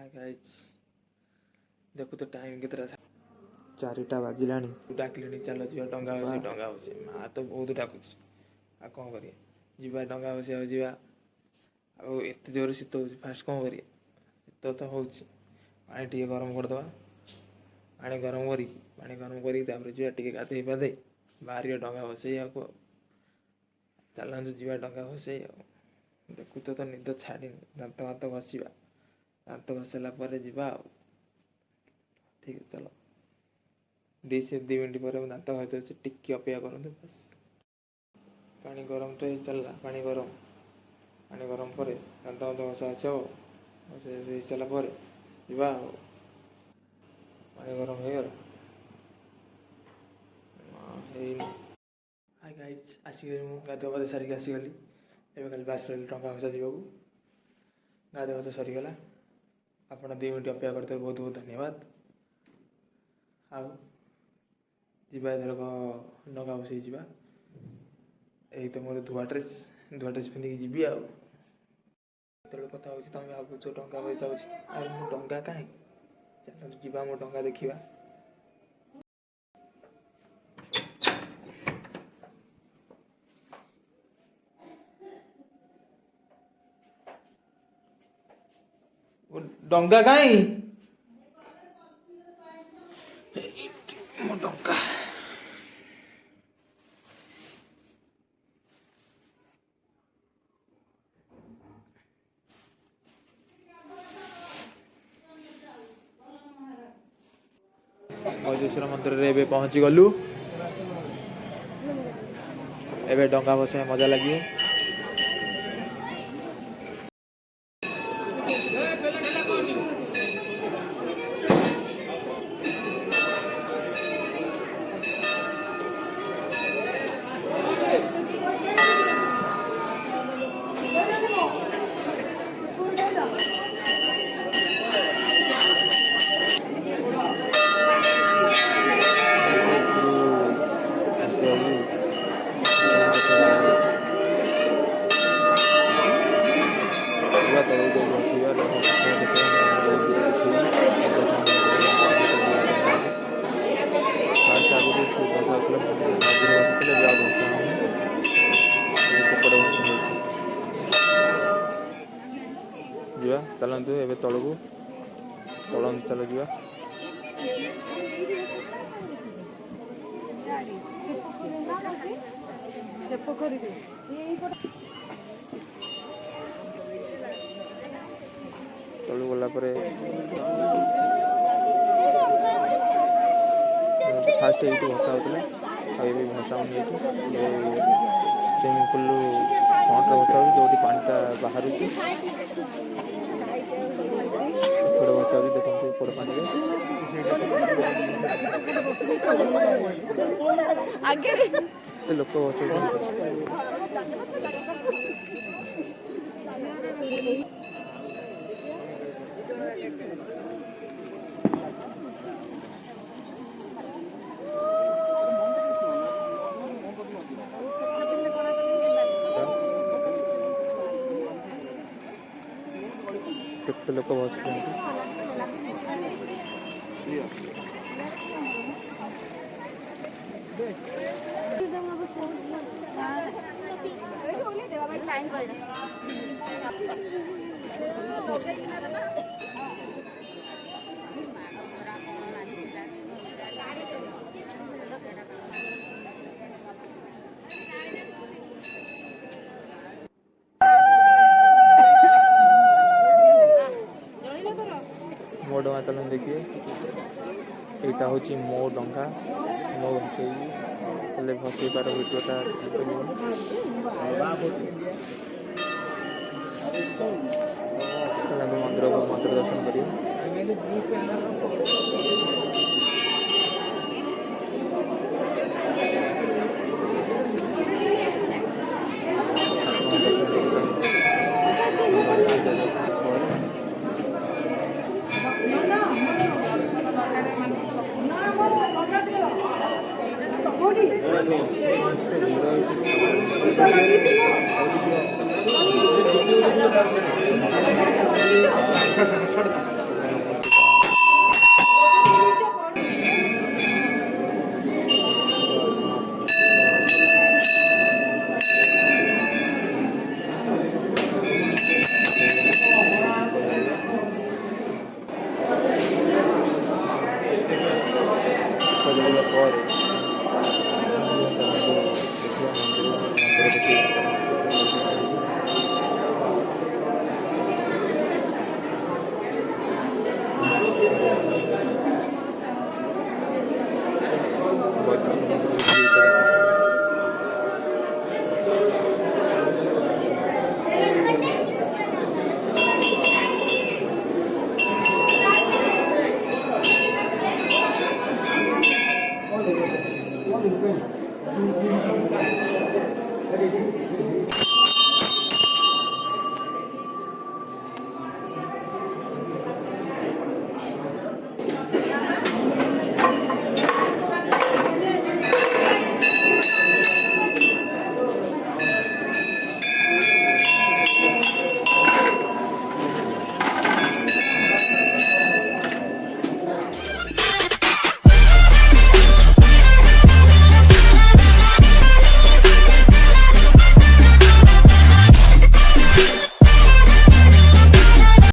Hi guys देखो तो time केतरा 4टा बाजिलानी डाकिले चलो जी डंगा बसे माँ तो बहुत डाकुच आ कौन करिए जीवा डंगा बसे जीवा आते जोर शीत हो फास्ट कौन करिए शीत तो हो पानी टे गरम करदे पानी गरम कर जी गाधे पाधे बाहर डंगा बसई चलतु जी डंगा बसई देखु तो निद छाड़ी दात भात घसवा दात घसला जा ठीक है चलो 2 मिनट पर दात घस टिके अपेक्षा करूँ बस पानी गरम तो चलला पानी गरम पर दात भात घसा घसी सारापर जा पानी गरम हो गला हाय गाइस आसिक गाधुआ पाधुआ सारिक आसीगली एवं खाली बास रही टंका भसा जावाक गाधुआ भात सरीगला आप 2 मिनट अपेक्षा करते बहुत बहुत धन्यवाद आउ जीवा धरक डंगा बसई जा यही तो मोर धुआ ड्रेस पिंधिक जी आउ कथा हो तुम भाव डंगा बस जाऊँगी मो डंगा कहीं चल जा मो डंगा देखा डंगा कहीं मो डंगा मजेश्वर मंदिर रे पहुँची गलु एबे डंगा बसाई मजा लगे जा चलतु ए तलू चल जा तलू गला फास्ट ये भसा होता भसा स्विमिंग पूल फ्रंट भसा जो पाटा बाहर भसा देखते पड़ पानी लोक केते लोक बस मो डंगा चलन देखिए यहाँ हूँ मो डंगा मो भसई भसई पार भिडियोटा मंदिर दर्शन करिए No.